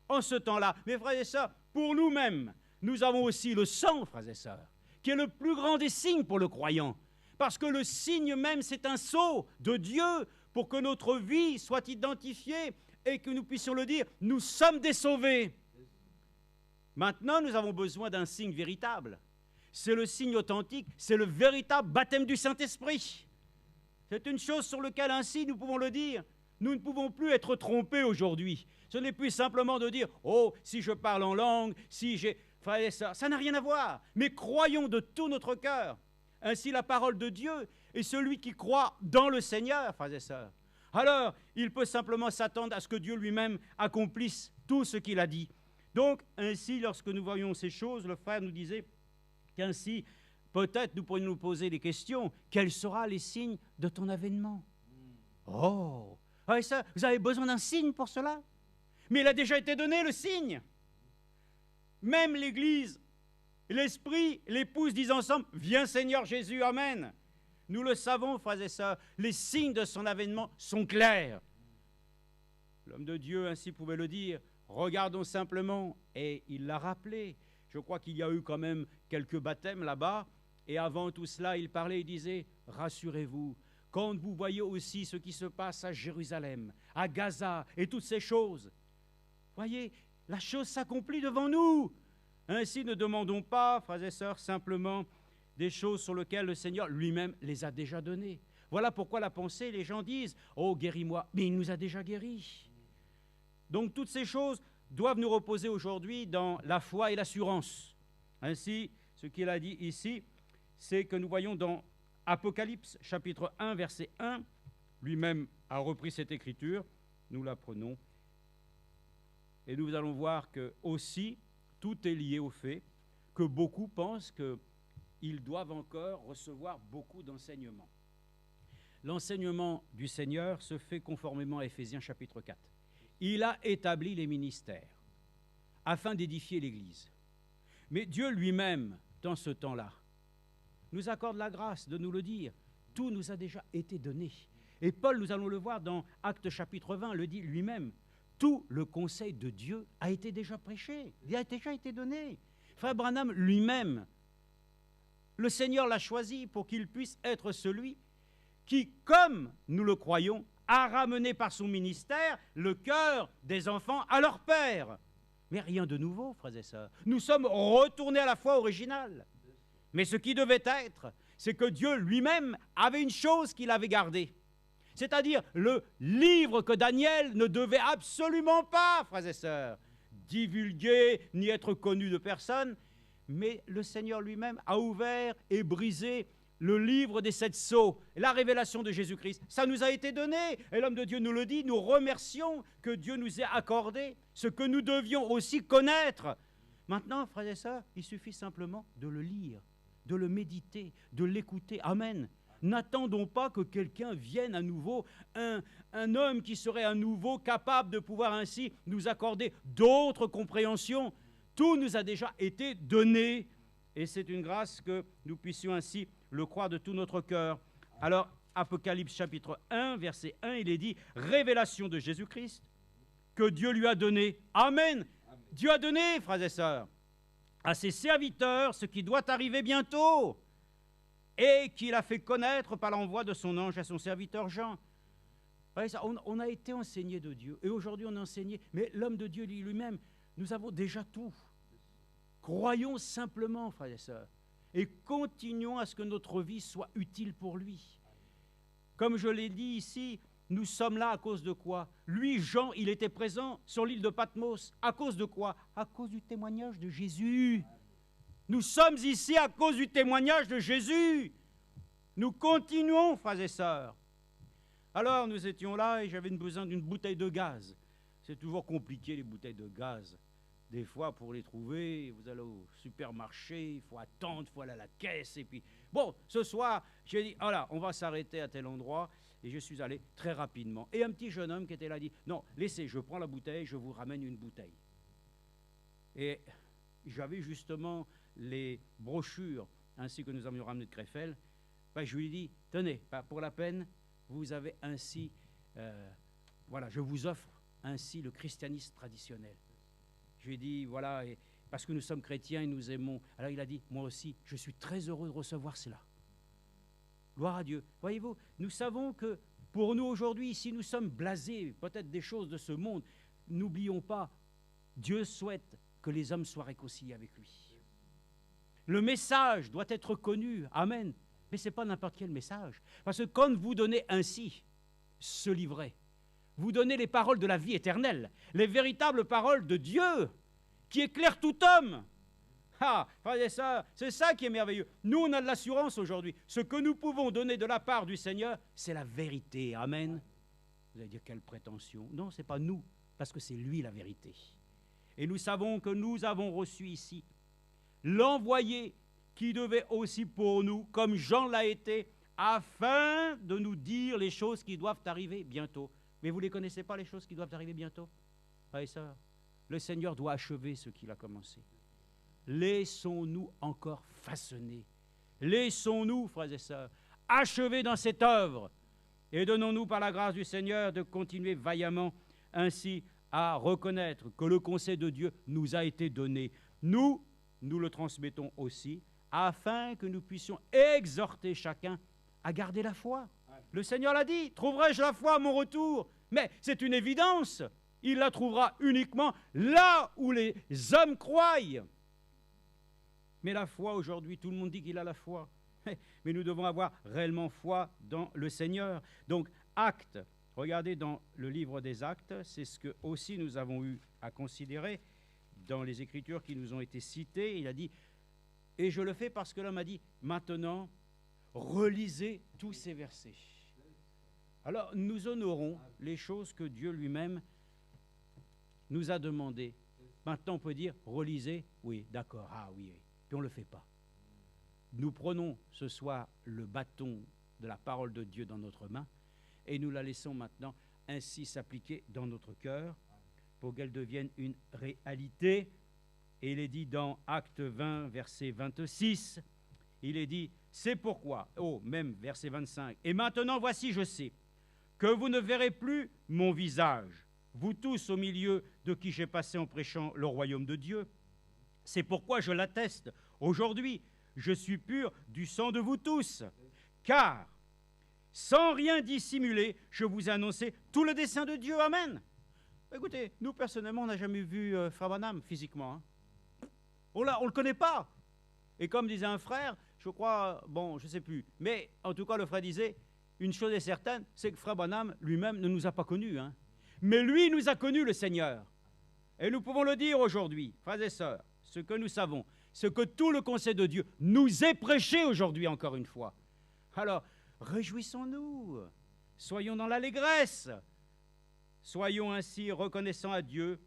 En ce temps-là, mes frères et sœurs, pour nous-mêmes, nous avons aussi le sang, frères et sœurs, qui est le plus grand des signes pour le croyant. Parce que le signe même, c'est un sceau de Dieu pour que notre vie soit identifiée et que nous puissions le dire, nous sommes des sauvés. Maintenant, nous avons besoin d'un signe véritable. C'est le signe authentique, c'est le véritable baptême du Saint-Esprit. C'est une chose sur laquelle ainsi nous pouvons le dire. Nous ne pouvons plus être trompés aujourd'hui. Ce n'est plus simplement de dire, oh, si je parle en langue, si j'ai... Frères et sœurs, ça n'a rien à voir. Mais croyons de tout notre cœur. Ainsi, la parole de Dieu est celui qui croit dans le Seigneur, frères et sœurs. Alors, il peut simplement s'attendre à ce que Dieu lui-même accomplisse tout ce qu'il a dit. Donc, ainsi, lorsque nous voyons ces choses, le frère nous disait qu'ainsi, peut-être nous pourrions nous poser des questions. Quels seront les signes de ton avènement? Oh, frères et sœurs, vous avez besoin d'un signe pour cela? Mais il a déjà été donné, le signe. Même l'Église, l'Esprit, l'épouse disent ensemble, viens Seigneur Jésus, Amen. Nous le savons, frères et sœurs, les signes de son avènement sont clairs. L'homme de Dieu ainsi pouvait le dire, regardons simplement, et il l'a rappelé. Je crois qu'il y a eu quand même quelques baptêmes là-bas, et avant tout cela, il parlait, il disait, rassurez-vous, quand vous voyez aussi ce qui se passe à Jérusalem, à Gaza et toutes ces choses, voyez, la chose s'accomplit devant nous. Ainsi, ne demandons pas, frères et sœurs, simplement des choses sur lesquelles le Seigneur lui-même les a déjà données. Voilà pourquoi la pensée, les gens disent « Oh, guéris-moi », mais il nous a déjà guéris. Donc, toutes ces choses doivent nous reposer aujourd'hui dans la foi et l'assurance. Ainsi, ce qu'il a dit ici, c'est que nous voyons dans Apocalypse, chapitre 1, verset 1, lui-même a repris cette écriture, nous la prenons, et nous allons voir que aussi, tout est lié au fait que beaucoup pensent qu'ils doivent encore recevoir beaucoup d'enseignements. L'enseignement du Seigneur se fait conformément à Éphésiens chapitre 4. Il a établi les ministères afin d'édifier l'Église. Mais Dieu lui-même, dans ce temps-là, nous accorde la grâce de nous le dire. Tout nous a déjà été donné. Et Paul, nous allons le voir dans Actes chapitre 20, le dit lui-même. Tout le conseil de Dieu a été déjà prêché. Il a déjà été donné. Frère Branham lui-même, le Seigneur l'a choisi pour qu'il puisse être celui qui, comme nous le croyons, a ramené par son ministère le cœur des enfants à leur père. Mais rien de nouveau, frères et sœurs. Nous sommes retournés à la foi originale. Mais ce qui devait être, c'est que Dieu lui-même avait une chose qu'il avait gardée. C'est-à-dire le livre que Daniel ne devait absolument pas, frères et sœurs, divulguer ni être connu de personne. Mais le Seigneur lui-même a ouvert et brisé le livre des 7 sceaux, la révélation de Jésus-Christ. Ça nous a été donné. Et l'homme de Dieu nous le dit. Nous remercions que Dieu nous ait accordé ce que nous devions aussi connaître. Maintenant, frères et sœurs, il suffit simplement de le lire, de le méditer, de l'écouter. Amen. N'attendons pas que quelqu'un vienne à nouveau, un homme qui serait à nouveau capable de pouvoir ainsi nous accorder d'autres compréhensions. Tout nous a déjà été donné. Et c'est une grâce que nous puissions ainsi le croire de tout notre cœur. Alors, Apocalypse chapitre 1, verset 1, il est dit « Révélation de Jésus-Christ que Dieu lui a donné. » Amen. Dieu a donné, frères et sœurs, à ses serviteurs ce qui doit arriver bientôt et qu'il a fait connaître par l'envoi de son ange à son serviteur Jean. On a été enseigné de Dieu et aujourd'hui on est enseigné, mais l'homme de Dieu lui-même, nous avons déjà tout. Croyons simplement, frères et sœurs, et continuons à ce que notre vie soit utile pour lui. Comme je l'ai dit ici, nous sommes là à cause de quoi? Lui, Jean, il était présent sur l'île de Patmos. À cause de quoi? À cause du témoignage de Jésus. Nous sommes ici à cause du témoignage de Jésus. Nous continuons, frères et sœurs. Alors, nous étions là et j'avais besoin d'une bouteille de gaz. C'est toujours compliqué, les bouteilles de gaz. Des fois, pour les trouver, vous allez au supermarché, il faut attendre, il faut aller à la caisse. Et puis, bon, ce soir, j'ai dit, voilà, on va s'arrêter à tel endroit. Et je suis allé très rapidement. Et un petit jeune homme qui était là dit, non, laissez, je prends la bouteille, je vous ramène une bouteille. Et j'avais justement les brochures, ainsi que nous avions ramené de Krefeld. Ben, je lui ai dit, tenez, pour la peine, vous avez ainsi, voilà, je vous offre ainsi le christianisme traditionnel. Je lui ai dit, voilà, et parce que nous sommes chrétiens et nous aimons. Alors il a dit, moi aussi, je suis très heureux de recevoir cela. Gloire à Dieu. Voyez-vous, nous savons que pour nous aujourd'hui, si nous sommes blasés peut-être des choses de ce monde, n'oublions pas, Dieu souhaite que les hommes soient réconciliés avec lui. Le message doit être connu, amen. Mais ce n'est pas n'importe quel message. Parce que quand vous donnez ainsi ce livret, vous donnez les paroles de la vie éternelle, les véritables paroles de Dieu, qui éclairent tout homme. Ah, frères et sœurs, c'est ça qui est merveilleux. Nous, on a de l'assurance aujourd'hui. Ce que nous pouvons donner de la part du Seigneur, c'est la vérité. Amen. Vous allez dire, quelle prétention. Non, ce n'est pas nous, parce que c'est lui la vérité. Et nous savons que nous avons reçu ici l'envoyé qui devait aussi pour nous, comme Jean l'a été, afin de nous dire les choses qui doivent arriver bientôt. Mais vous ne les connaissez pas, les choses qui doivent arriver bientôt? Frères et sœurs, le Seigneur doit achever ce qu'il a commencé. Laissons-nous encore façonner. Laissons-nous, frères et sœurs, achever dans cette œuvre. Et donnons-nous par la grâce du Seigneur de continuer vaillamment ainsi à reconnaître que le conseil de Dieu nous a été donné. Nous le transmettons aussi afin que nous puissions exhorter chacun à garder la foi. Le Seigneur l'a dit, trouverai-je la foi à mon retour? Mais c'est une évidence, il la trouvera uniquement là où les hommes croient. Mais la foi aujourd'hui, tout le monde dit qu'il a la foi. Mais nous devons avoir réellement foi dans le Seigneur. Donc, Actes, regardez dans le livre des Actes, c'est ce que aussi nous avons eu à considérer dans les Écritures qui nous ont été citées. Il a dit, et je le fais parce que l'homme a dit, maintenant, relisez tous ces versets. Alors, nous honorons les choses que Dieu lui-même nous a demandées. Maintenant, on peut dire, relisez, oui, d'accord, ah oui, oui. Puis on ne le fait pas. Nous prenons ce soir le bâton de la parole de Dieu dans notre main et nous la laissons maintenant ainsi s'appliquer dans notre cœur pour qu'elle devienne une réalité. Et il est dit dans Acte 20, verset 26, il est dit, c'est pourquoi, même verset 25, et maintenant voici, je sais, que vous ne verrez plus mon visage, vous tous au milieu de qui j'ai passé en prêchant le royaume de Dieu. C'est pourquoi je l'atteste. Aujourd'hui, je suis pur du sang de vous tous, car, sans rien dissimuler, je vous ai annoncé tout le dessein de Dieu. Amen. Écoutez, nous, personnellement, on n'a jamais vu Frère Branham physiquement. Hein. On ne le connaît pas. Et comme disait un frère, je crois, bon, je ne sais plus, mais en tout cas, le frère disait, une chose est certaine, c'est que Frère Branham lui-même ne nous a pas connus. Hein. Mais lui nous a connus, le Seigneur. Et nous pouvons le dire aujourd'hui, frères et sœurs, ce que nous savons, ce que tout le conseil de Dieu nous est prêché aujourd'hui, encore une fois. Alors, réjouissons-nous, soyons dans l'allégresse, soyons ainsi reconnaissants à Dieu,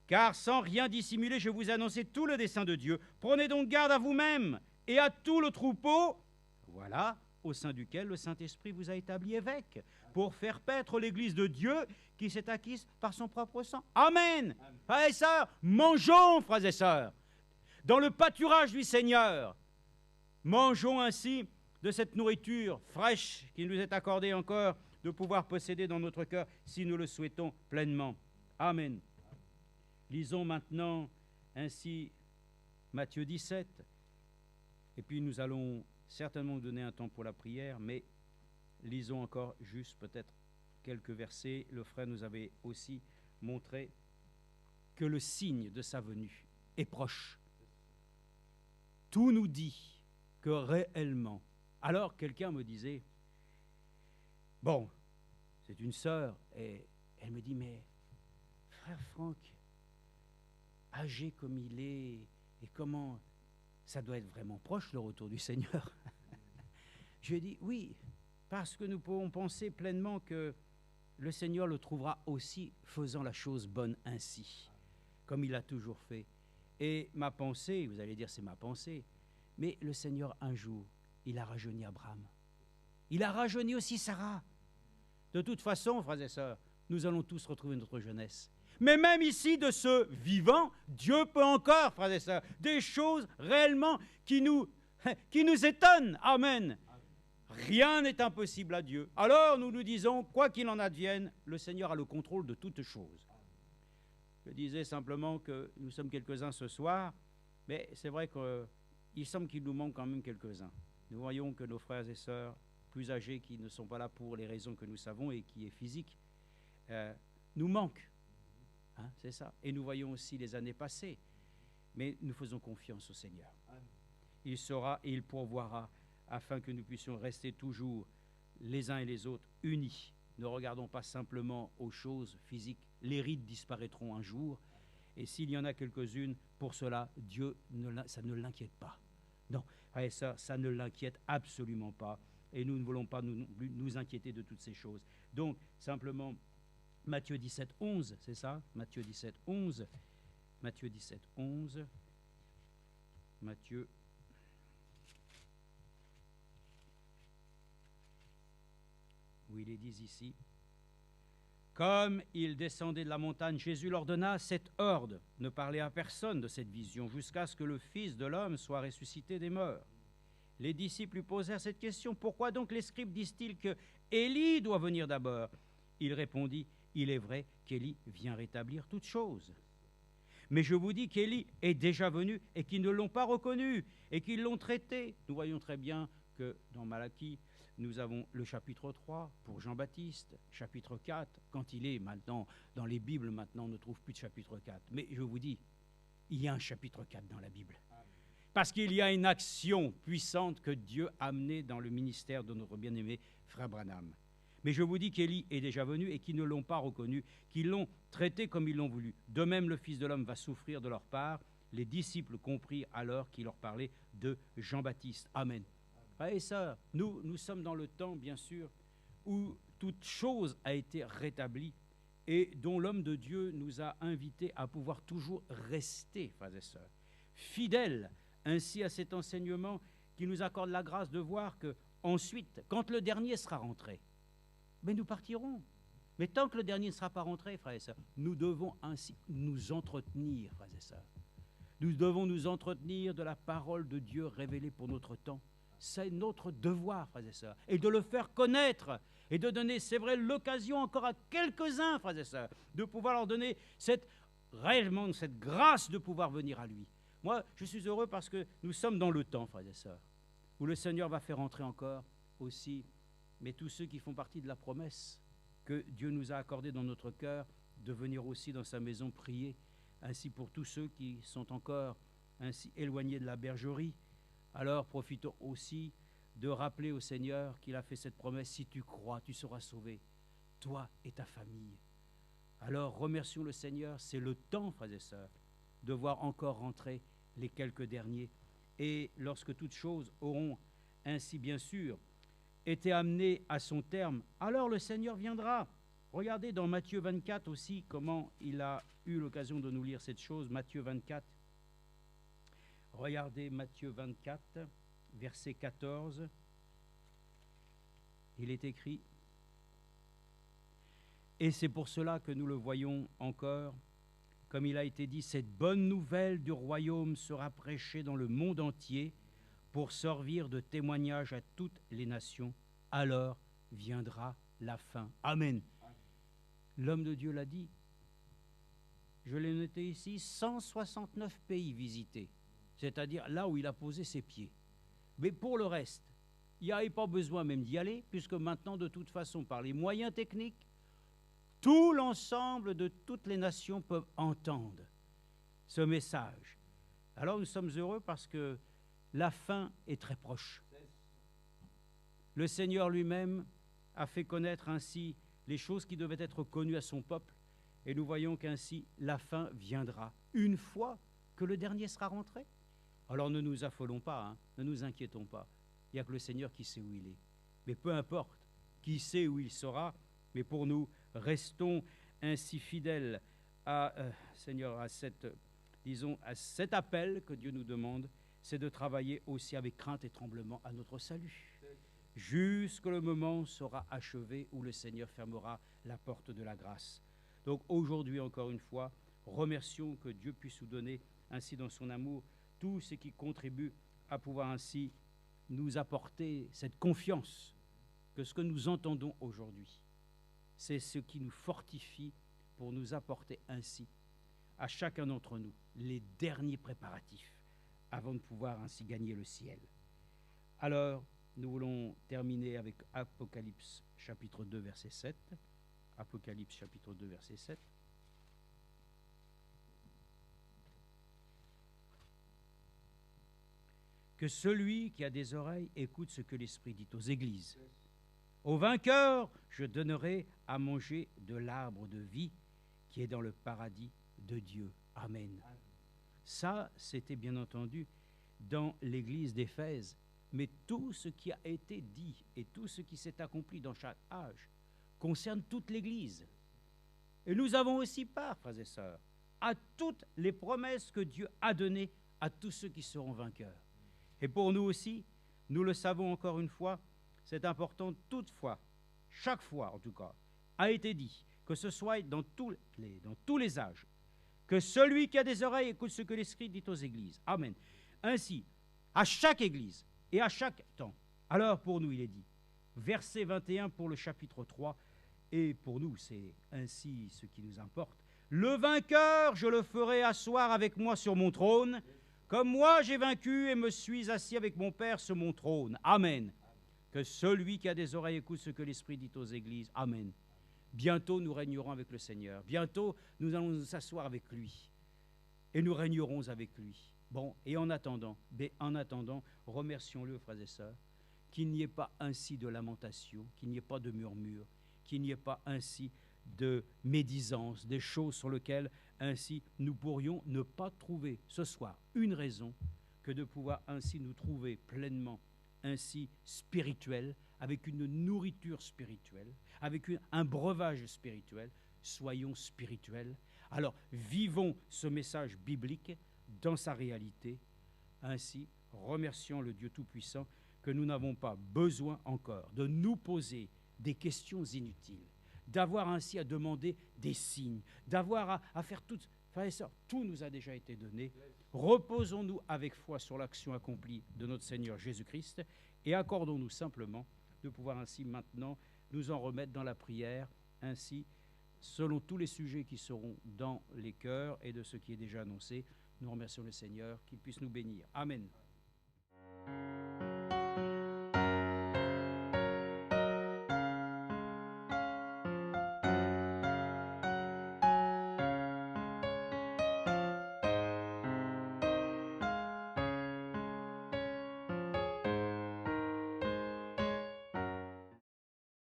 car sans rien dissimuler, je vous ai annoncé tout le dessein de Dieu. Prenez donc garde à vous-même et à tout le troupeau, voilà, au sein duquel le Saint-Esprit vous a établi évêque, pour faire paître l'Église de Dieu qui s'est acquise par son propre sang. Amen. Frères et sœurs, mangeons, frères et sœurs, dans le pâturage du Seigneur. Mangeons ainsi de cette nourriture fraîche qui nous est accordée encore de pouvoir posséder dans notre cœur si nous le souhaitons pleinement. Amen. Lisons maintenant ainsi Matthieu 17. Et puis nous allons certainement nous donner un temps pour la prière, mais lisons encore juste peut-être quelques versets. Le frère nous avait aussi montré que le signe de sa venue est proche. Tout nous dit que réellement. Alors quelqu'un me disait, bon, c'est une sœur, et elle me dit, mais frère Franck, âgé comme il est, et comment ça doit être vraiment proche le retour du Seigneur. Je lui ai dit, oui, parce que nous pouvons penser pleinement que le Seigneur le trouvera aussi faisant la chose bonne ainsi, comme il a toujours fait. Et ma pensée, vous allez dire c'est ma pensée, mais le Seigneur un jour, il a rajeuni Abraham. Il a rajeuni aussi Sarah. De toute façon, frères et sœurs, nous allons tous retrouver notre jeunesse. Mais même ici, de ce vivant, Dieu peut encore, frères et sœurs, des choses réellement qui nous étonnent. Amen. Rien n'est impossible à Dieu. Alors nous nous disons, quoi qu'il en advienne, le Seigneur a le contrôle de toutes choses. Je disais simplement que nous sommes quelques-uns ce soir, mais c'est vrai qu'il semble qu'il nous manque quand même quelques-uns. Nous voyons que nos frères et sœurs plus âgés qui ne sont pas là pour les raisons que nous savons et qui est physique, nous manquent. Hein, c'est ça. Et nous voyons aussi les années passées. Mais nous faisons confiance au Seigneur. Il saura et il pourvoira afin que nous puissions rester toujours les uns et les autres unis. Ne regardons pas simplement aux choses physiques. Les rides disparaîtront un jour. Et s'il y en a quelques-unes, pour cela, Dieu, ça ne l'inquiète pas. Non, frères et sœurs, ça ne l'inquiète absolument pas. Et nous ne voulons pas nous inquiéter de toutes ces choses. Donc, simplement, Matthieu 17, 11, c'est ça? Matthieu 17, 11. Matthieu 17, 11. Matthieu. Où il est dit ici. Comme il descendait de la montagne, Jésus leur donna cette ordre. Ne parlez à personne de cette vision jusqu'à ce que le Fils de l'homme soit ressuscité des morts. Les disciples lui posèrent cette question. Pourquoi donc les scribes disent-ils que Élie doit venir d'abord? Il répondit, il est vrai qu'Élie vient rétablir toutes choses. Mais je vous dis qu'Élie est déjà venu et qu'ils ne l'ont pas reconnu et qu'ils l'ont traité. Nous voyons très bien que dans Malachie, nous avons le chapitre 3 pour Jean-Baptiste, chapitre 4, quand il est maintenant dans les Bibles, maintenant on ne trouve plus de chapitre 4. Mais je vous dis, il y a un chapitre 4 dans la Bible. Parce qu'il y a une action puissante que Dieu a menée dans le ministère de notre bien-aimé frère Branham. Mais je vous dis qu'Élie est déjà venu et qu'ils ne l'ont pas reconnu, qu'ils l'ont traité comme ils l'ont voulu. De même, le Fils de l'homme va souffrir de leur part. Les disciples comprirent alors qu'il leur parlait de Jean-Baptiste. Amen. Et ça, nous sommes dans le temps, bien sûr, où toute chose a été rétablie et dont l'homme de Dieu nous a invités à pouvoir toujours rester, frères et sœurs, fidèles ainsi à cet enseignement qui nous accorde la grâce de voir que ensuite, quand le dernier sera rentré, mais nous partirons. Mais tant que le dernier ne sera pas rentré, frères et sœurs, nous devons ainsi nous entretenir, frères et sœurs. Nous devons nous entretenir de la parole de Dieu révélée pour notre temps. C'est notre devoir, frères et sœurs, et de le faire connaître, et de donner, c'est vrai, l'occasion encore à quelques-uns, frères et sœurs, de pouvoir leur donner réellement cette grâce de pouvoir venir à lui. Moi, je suis heureux parce que nous sommes dans le temps, frères et sœurs, où le Seigneur va faire entrer encore aussi, mais tous ceux qui font partie de la promesse que Dieu nous a accordée dans notre cœur, de venir aussi dans sa maison prier, ainsi pour tous ceux qui sont encore ainsi éloignés de la bergerie. Alors profitons aussi de rappeler au Seigneur qu'il a fait cette promesse, si tu crois, tu seras sauvé, toi et ta famille. Alors remercions le Seigneur, c'est le temps, frères et sœurs, de voir encore rentrer les quelques derniers. Et lorsque toutes choses auront ainsi bien sûr été amenées à son terme, alors le Seigneur viendra. Regardez dans Matthieu 24 aussi comment il a eu l'occasion de nous lire cette chose, Matthieu 24. Regardez Matthieu 24, verset 14. Il est écrit, et c'est pour cela que nous le voyons encore, comme il a été dit, cette bonne nouvelle du royaume sera prêchée dans le monde entier pour servir de témoignage à toutes les nations. Alors viendra la fin. Amen. L'homme de Dieu l'a dit. Je l'ai noté ici, 169 pays visités, c'est-à-dire là où il a posé ses pieds. Mais pour le reste, il n'y avait pas besoin même d'y aller, puisque maintenant, de toute façon, par les moyens techniques, tout l'ensemble de toutes les nations peuvent entendre ce message. Alors nous sommes heureux parce que la fin est très proche. Le Seigneur lui-même a fait connaître ainsi les choses qui devaient être connues à son peuple, et nous voyons qu'ainsi la fin viendra une fois que le dernier sera rentré. Alors ne nous affolons pas, hein, ne nous inquiétons pas. Il n'y a que le Seigneur qui sait où il est. Mais peu importe qui sait où il sera, mais pour nous, restons ainsi fidèles à Seigneur, à cet appel que Dieu nous demande, c'est de travailler aussi avec crainte et tremblement à notre salut, jusque le moment sera achevé où le Seigneur fermera la porte de la grâce. Donc aujourd'hui, encore une fois, remercions que Dieu puisse nous donner ainsi dans son amour tout ce qui contribue à pouvoir ainsi nous apporter cette confiance que ce que nous entendons aujourd'hui, c'est ce qui nous fortifie pour nous apporter ainsi à chacun d'entre nous les derniers préparatifs avant de pouvoir ainsi gagner le ciel. Alors, nous voulons terminer avec Apocalypse chapitre 2, verset 7. Apocalypse chapitre 2, verset 7. Que celui qui a des oreilles écoute ce que l'Esprit dit aux églises. Au vainqueur, je donnerai à manger de l'arbre de vie qui est dans le paradis de Dieu. Amen. Ça, c'était bien entendu dans l'église d'Éphèse. Mais tout ce qui a été dit et tout ce qui s'est accompli dans chaque âge concerne toute l'église. Et nous avons aussi part, frères et sœurs, à toutes les promesses que Dieu a données à tous ceux qui seront vainqueurs. Et pour nous aussi, nous le savons encore une fois, c'est important toutefois, chaque fois en tout cas, a été dit, que ce soit dans tous les âges, que celui qui a des oreilles écoute ce que l'Esprit dit aux églises. Amen. Ainsi, à chaque église et à chaque temps. Alors pour nous, il est dit, verset 21 pour le chapitre 3, et pour nous, c'est ainsi ce qui nous importe. Le vainqueur, je le ferai asseoir avec moi sur mon trône, comme moi j'ai vaincu et me suis assis avec mon Père sur mon trône. Amen. Que celui qui a des oreilles écoute ce que l'Esprit dit aux églises. Amen. Bientôt, nous régnerons avec le Seigneur. Bientôt, nous allons nous asseoir avec lui. Et nous régnerons avec lui. Bon, et en attendant, remercions-le, frères et sœurs, qu'il n'y ait pas ainsi de lamentation, qu'il n'y ait pas de murmure, qu'il n'y ait pas ainsi de médisance, des choses sur lesquelles ainsi nous pourrions ne pas trouver ce soir une raison que de pouvoir ainsi nous trouver pleinement ainsi spirituel, avec une nourriture spirituelle, avec un breuvage spirituel. Soyons spirituels. Alors, vivons ce message biblique dans sa réalité. Ainsi, remercions le Dieu Tout-Puissant que nous n'avons pas besoin encore de nous poser des questions inutiles, d'avoir ainsi à demander des signes, d'avoir à faire tout. Frères et sœurs, tout nous a déjà été donné. Reposons-nous avec foi sur l'action accomplie de notre Seigneur Jésus-Christ et accordons-nous simplement de pouvoir ainsi maintenant nous en remettre dans la prière, ainsi selon tous les sujets qui seront dans les cœurs et de ce qui est déjà annoncé. Nous remercions le Seigneur, qu'il puisse nous bénir. Amen.